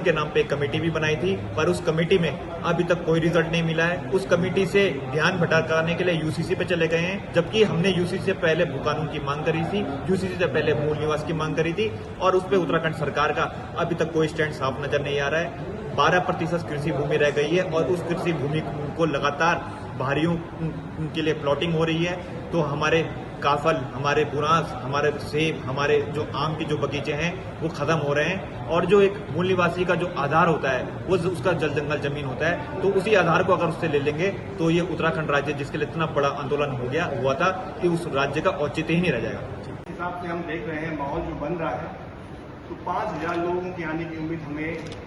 के नाम पे एक कमेटी भी बनाई थी, पर उस कमेटी में अभी तक कोई रिजल्ट नहीं मिला है। उस कमेटी से ध्यान भटकाने के लिए यूसीसी पे चले गए हैं, जबकि हमने यूसीसी से पहले भू कानून की मांग करी थी, यूसीसी से पहले मूल निवास की मांग करी थी, और उस पर उत्तराखंड सरकार का अभी तक कोई स्टैंड साफ नजर नहीं आ रहा है। 12% कृषि भूमि रह गई है और उस कृषि भूमि को लगातार बाहरियों के लिए प्लॉटिंग हो रही है। तो हमारे काफल, हमारे बुरांस, हमारे सेब, हमारे जो आम के जो बगीचे हैं वो खत्म हो रहे हैं, और जो एक मूल निवासी का जो आधार होता है वो उसका जल जंगल जमीन होता है। तो उसी आधार को अगर उससे ले लेंगे तो ये उत्तराखंड राज्य, जिसके लिए इतना बड़ा आंदोलन हुआ था, कि उस राज्य का औचित्य ही नहीं रह जाएगा। जिस हिसाब से हम देख रहे हैं माहौल जो बन रहा है, तो 5000 लोगों की आने की उम्मीद हमें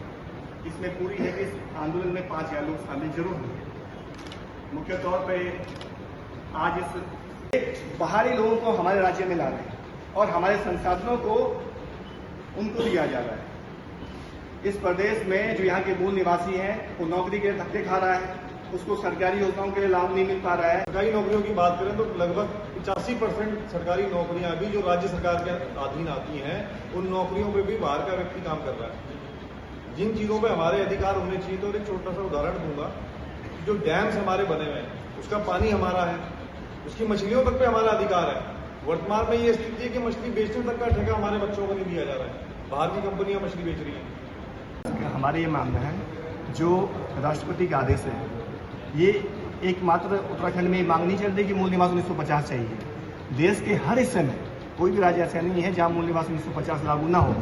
इसमें पूरी है कि इस आंदोलन में 5000 लोग शामिल जरूर होंगे। मुख्य तौर पे आज इस बाहरी लोगों को हमारे राज्य में ला रहे हैं और हमारे संसाधनों को उनको दिया जा रहा है। इस प्रदेश में जो यहाँ के मूल निवासी हैं वो नौकरी के धक्के खा रहा है, उसको सरकारी योजनाओं के लिए लाभ नहीं मिल पा रहा है। सरकारी नौकरियों की बात करें तो लगभग 85% सरकारी नौकरियां भी जो राज्य सरकार के अधीन आती हैं, उन नौकरियों पे भी बाहर का व्यक्ति काम कर रहा है। जिन चीजों पे हमारे अधिकार होने चाहिए, तो एक छोटा सा उदाहरण दूंगा। जो डैम्स हमारे बने हुए हैं उसका पानी हमारा है, उसकी मछलियों तक पे हमारा अधिकार है। वर्तमान में ये स्थिति है कि मछली बेचने तक का ठेका हमारे बच्चों को नहीं दिया जा रहा है, बाहर की कंपनियां मछली बेच रही हैं। हमारे ये मानना है जो राष्ट्रपति का आदेश है, ये एकमात्र उत्तराखंड में मांग नहीं चल रही कि मूल निवास 1950 चाहिए। देश के हर हिस्से में कोई भी राज्य ऐसा नहीं है जहां मूल निवास 1950 लागू ना हो।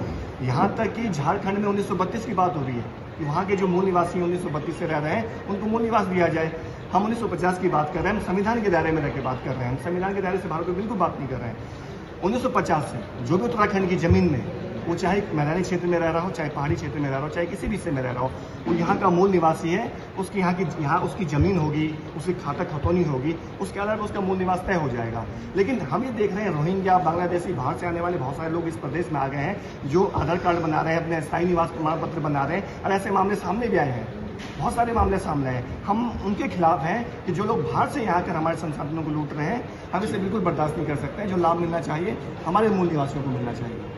यहाँ तक कि झारखंड में 1932 की बात हो रही है कि वहाँ के जो मूल निवासी 1932 से रह रहे हैं उनको मूल निवास दिया जाए। हम 1950 की बात कर रहे हैं, हम संविधान के दायरे में रह के बात कर रहे हैं, हम संविधान के दायरे से बाहर को बिल्कुल बात नहीं कर रहे हैं। 1950 से जो भी उत्तराखंड की जमीन में, वो चाहे मैदानी क्षेत्र में रह रहा हो, चाहे पहाड़ी क्षेत्र में रह रहा हो, चाहे किसी भी हिस्से में रह रहा हो, वो यहाँ का मूल निवासी है। उसकी यहाँ उसकी जमीन होगी, उसकी खाता खतौनी होगी, उसके आधार पर उसका मूल निवास तय हो जाएगा। लेकिन हम ये देख रहे हैं रोहिंग्या, बांग्लादेशी, बाहर से आने वाले बहुत सारे लोग इस प्रदेश में आ गए हैं, जो आधार कार्ड बना रहे हैं, अपने स्थायी निवास प्रमाण पत्र बना रहे हैं, और ऐसे मामले सामने भी आए हैं। बहुत सारे मामले सामने आए। हम उनके खिलाफ हैं कि जो लोग बाहर से यहाँ आकर हमारे संसाधनों को लूट रहे हैं, हम इसे बिल्कुल बर्दाश्त नहीं कर सकते। जो लाभ मिलना चाहिए हमारे मूल निवासियों को मिलना चाहिए।